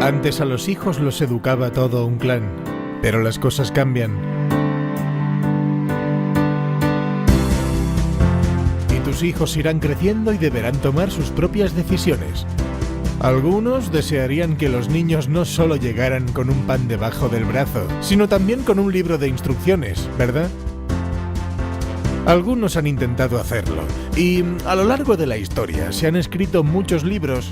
Antes a los hijos los educaba todo un clan, pero las cosas cambian. Y tus hijos irán creciendo y deberán tomar sus propias decisiones. Algunos desearían que los niños no solo llegaran con un pan debajo del brazo, sino también con un libro de instrucciones, ¿verdad? Algunos han intentado hacerlo, y a lo largo de la historia se han escrito muchos libros,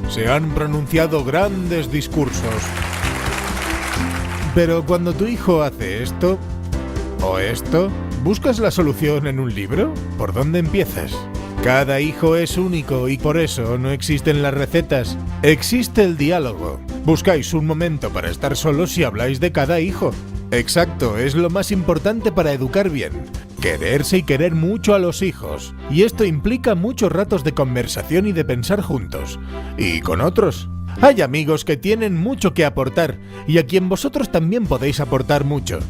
se han pronunciado grandes discursos. Pero cuando tu hijo hace esto, o esto, ¿buscas la solución en un libro? ¿Por dónde empiezas? Cada hijo es único y por eso no existen las recetas. Existe el diálogo. Buscáis un momento para estar solos y habláis de cada hijo. Exacto, es lo más importante para educar bien. Quererse y querer mucho a los hijos. Y esto implica muchos ratos de conversación y de pensar juntos. Y con otros. Hay amigos que tienen mucho que aportar y a quien vosotros también podéis aportar mucho.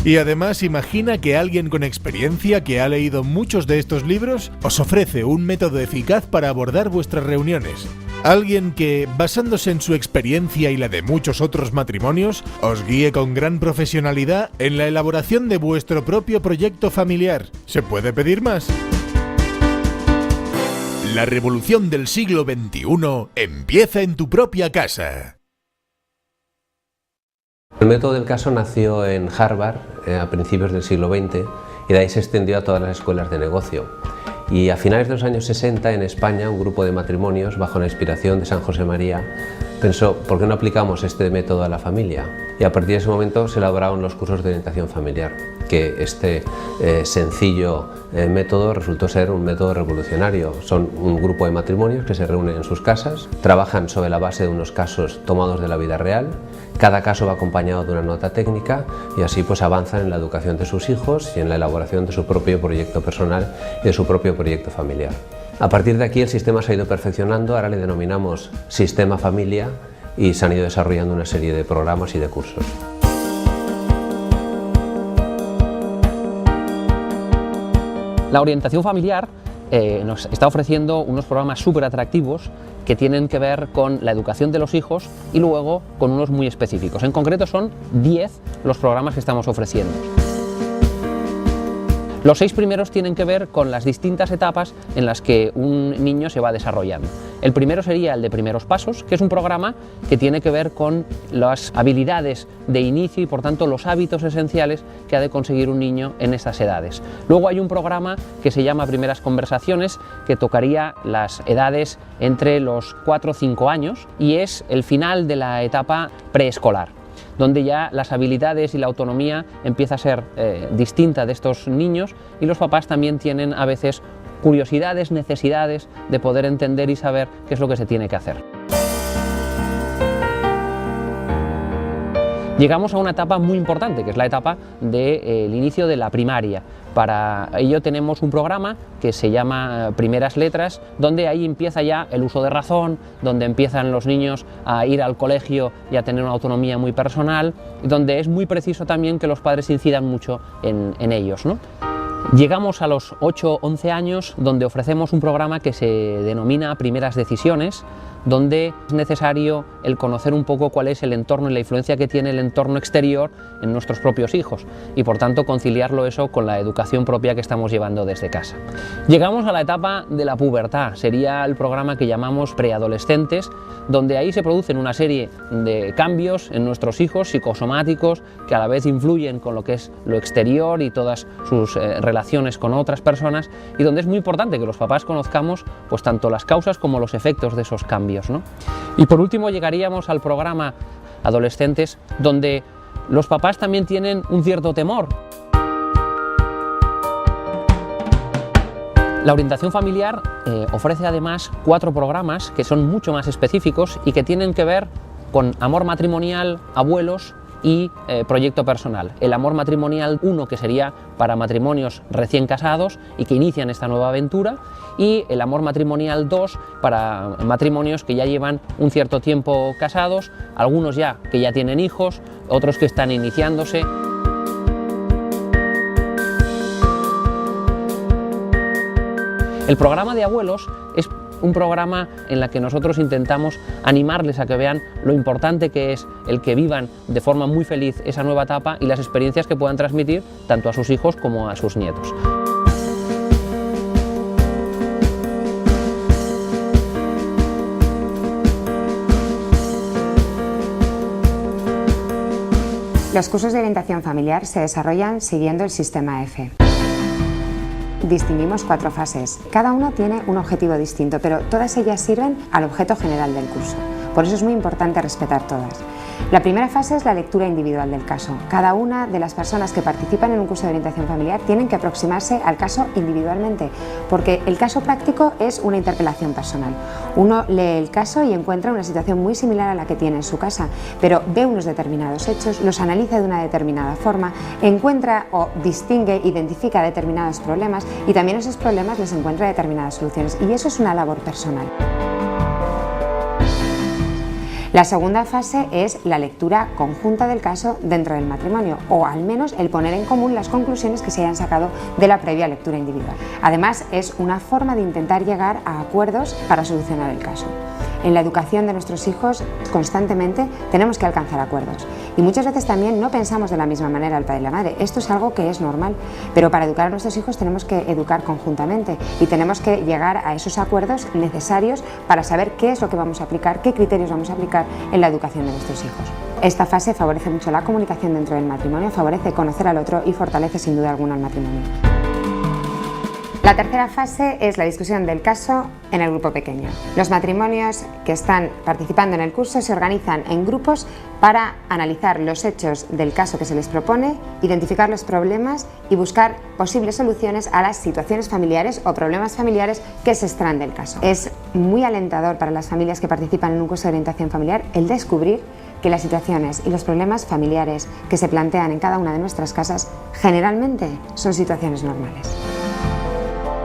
Y además imagina que alguien con experiencia que ha leído muchos de estos libros os ofrece un método eficaz para abordar vuestras reuniones. Alguien que, basándose en su experiencia y la de muchos otros matrimonios, os guíe con gran profesionalidad en la elaboración de vuestro propio proyecto familiar. ¿Se puede pedir más? La revolución del siglo XXI empieza en tu propia casa. El método del caso nació en Harvard a principios del siglo XX y de ahí se extendió a todas las escuelas de negocio. Y a finales de los años 60 en España un grupo de matrimonios bajo la inspiración de San José María pensó ¿por qué no aplicamos este método a la familia? Y a partir de ese momento se elaboraron los cursos de orientación familiar, que este sencillo método resultó ser un método revolucionario. Son un grupo de matrimonios que se reúnen en sus casas, trabajan sobre la base de unos casos tomados de la vida real, cada caso va acompañado de una nota técnica y así pues avanzan en la educación de sus hijos y en la elaboración de su propio proyecto personal y de su propio proyecto familiar. A partir de aquí el sistema se ha ido perfeccionando, ahora le denominamos Sistema Familia y se han ido desarrollando una serie de programas y de cursos. La orientación familiar nos está ofreciendo unos programas súper atractivos que tienen que ver con la educación de los hijos y luego con unos muy específicos. En concreto son 10 los programas que estamos ofreciendo. Los 6 primeros tienen que ver con las distintas etapas en las que un niño se va desarrollando. El primero sería el de Primeros Pasos, que es un programa que tiene que ver con las habilidades de inicio y por tanto los hábitos esenciales que ha de conseguir un niño en estas edades. Luego hay un programa que se llama Primeras Conversaciones, que tocaría las edades entre los 4 o 5 años y es el final de la etapa preescolar, donde ya las habilidades y la autonomía empieza a ser distinta de estos niños y los papás también tienen a veces curiosidades, necesidades de poder entender y saber qué es lo que se tiene que hacer. Llegamos a una etapa muy importante, que es la etapa del inicio de la primaria. Para ello tenemos un programa que se llama Primeras Letras, donde ahí empieza ya el uso de razón, donde empiezan los niños a ir al colegio y a tener una autonomía muy personal, donde es muy preciso también que los padres incidan mucho en ellos, ¿no? Llegamos a los 8-11 años, donde ofrecemos un programa que se denomina Primeras Decisiones, donde es necesario el conocer un poco cuál es el entorno y la influencia que tiene el entorno exterior en nuestros propios hijos y por tanto conciliarlo eso con la educación propia que estamos llevando desde casa. Llegamos a la etapa de la pubertad, sería el programa que llamamos preadolescentes, donde ahí se producen una serie de cambios en nuestros hijos psicosomáticos que a la vez influyen con lo que es lo exterior y todas sus relaciones con otras personas y donde es muy importante que los papás conozcamos pues tanto las causas como los efectos de esos cambios, ¿no? Y por último llegaríamos al programa Adolescentes, donde los papás también tienen un cierto temor. La orientación familiar ofrece además 4 programas que son mucho más específicos y que tienen que ver con amor matrimonial, abuelos y proyecto personal. El amor matrimonial 1, que sería para matrimonios recién casados y que inician esta nueva aventura, y el amor matrimonial 2 para matrimonios que ya llevan un cierto tiempo casados, algunos ya que ya tienen hijos, otros que están iniciándose. El programa de abuelos es un programa en el que nosotros intentamos animarles a que vean lo importante que es el que vivan de forma muy feliz esa nueva etapa y las experiencias que puedan transmitir tanto a sus hijos como a sus nietos. Los cursos de orientación familiar se desarrollan siguiendo el sistema EFE. Distinguimos 4 fases. Cada una tiene un objetivo distinto, pero todas ellas sirven al objeto general del curso. Por eso es muy importante respetar todas. La primera fase es la lectura individual del caso. Cada una de las personas que participan en un curso de orientación familiar tienen que aproximarse al caso individualmente, porque el caso práctico es una interpelación personal. Uno lee el caso y encuentra una situación muy similar a la que tiene en su casa, pero ve unos determinados hechos, los analiza de una determinada forma, encuentra o distingue, identifica determinados problemas y también a esos problemas les encuentra determinadas soluciones, y eso es una labor personal. La segunda fase es la lectura conjunta del caso dentro del matrimonio, o al menos el poner en común las conclusiones que se hayan sacado de la previa lectura individual. Además, es una forma de intentar llegar a acuerdos para solucionar el caso. En la educación de nuestros hijos constantemente tenemos que alcanzar acuerdos y muchas veces también no pensamos de la misma manera el padre y la madre. Esto es algo que es normal, pero para educar a nuestros hijos tenemos que educar conjuntamente y tenemos que llegar a esos acuerdos necesarios para saber qué es lo que vamos a aplicar, qué criterios vamos a aplicar en la educación de nuestros hijos. Esta fase favorece mucho la comunicación dentro del matrimonio, favorece conocer al otro y fortalece sin duda alguna el matrimonio. La tercera fase es la discusión del caso en el grupo pequeño. Los matrimonios que están participando en el curso se organizan en grupos para analizar los hechos del caso que se les propone, identificar los problemas y buscar posibles soluciones a las situaciones familiares o problemas familiares que se extraen del caso. Es muy alentador para las familias que participan en un curso de orientación familiar el descubrir que las situaciones y los problemas familiares que se plantean en cada una de nuestras casas generalmente son situaciones normales.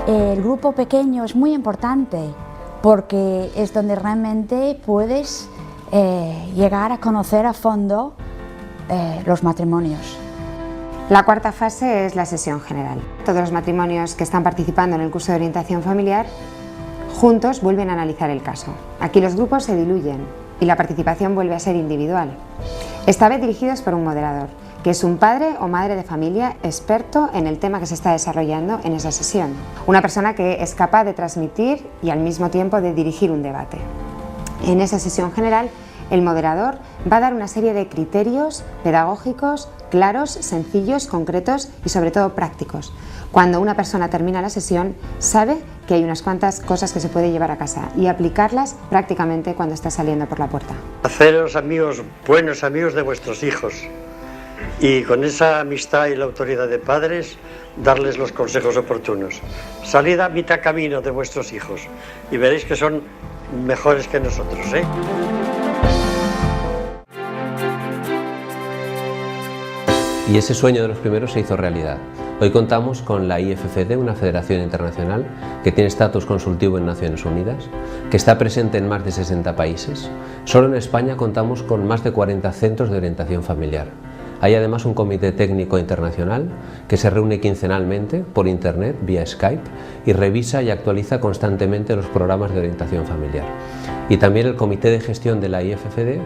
El grupo pequeño es muy importante porque es donde realmente puedes llegar a conocer a fondo los matrimonios. La cuarta fase es la sesión general. Todos los matrimonios que están participando en el curso de orientación familiar juntos vuelven a analizar el caso. Aquí los grupos se diluyen y la participación vuelve a ser individual, esta vez dirigidos por un moderador, que es un padre o madre de familia experto en el tema que se está desarrollando en esa sesión. Una persona que es capaz de transmitir y al mismo tiempo de dirigir un debate. En esa sesión general, el moderador va a dar una serie de criterios pedagógicos claros, sencillos, concretos y sobre todo prácticos. Cuando una persona termina la sesión, sabe que hay unas cuantas cosas que se puede llevar a casa y aplicarlas prácticamente cuando está saliendo por la puerta. Haceros amigos, buenos amigos de vuestros hijos. Y con esa amistad y la autoridad de padres, darles los consejos oportunos. Salid a mitad camino de vuestros hijos y veréis que son mejores que nosotros, ¿eh? Y ese sueño de los primeros se hizo realidad. Hoy contamos con la IFFD, una federación internacional que tiene estatus consultivo en Naciones Unidas, que está presente en más de 60 países. Solo en España contamos con más de 40 centros de orientación familiar. Hay además un comité técnico internacional que se reúne quincenalmente por internet vía Skype y revisa y actualiza constantemente los programas de orientación familiar. Y también el comité de gestión de la IFFD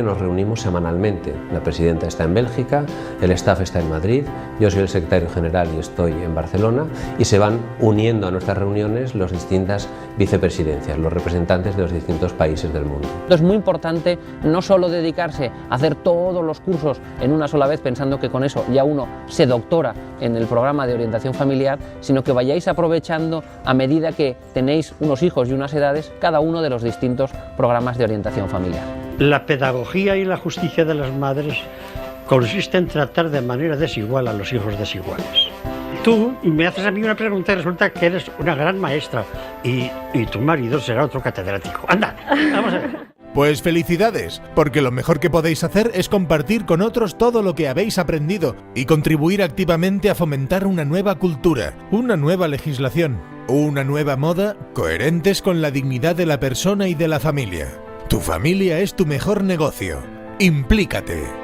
nos reunimos semanalmente. La presidenta está en Bélgica, el staff está en Madrid, yo soy el secretario general y estoy en Barcelona, y se van uniendo a nuestras reuniones las distintas vicepresidencias, los representantes de los distintos países del mundo. Es muy importante no solo dedicarse a hacer todos los cursos en una sola vez pensando que con eso ya uno se doctora en el programa de orientación familiar, sino que vayáis aprovechando a medida que tenéis unos hijos y unas edades cada uno de los distintos programas de orientación familiar. La pedagogía y la justicia de las madres consiste en tratar de manera desigual a los hijos desiguales. Tú me haces a mí una pregunta y resulta que eres una gran maestra y tu marido será otro catedrático. Anda, vamos a ver. Pues felicidades, porque lo mejor que podéis hacer es compartir con otros todo lo que habéis aprendido y contribuir activamente a fomentar una nueva cultura, una nueva legislación, una nueva moda coherentes con la dignidad de la persona y de la familia. Tu familia es tu mejor negocio. ¡Implícate!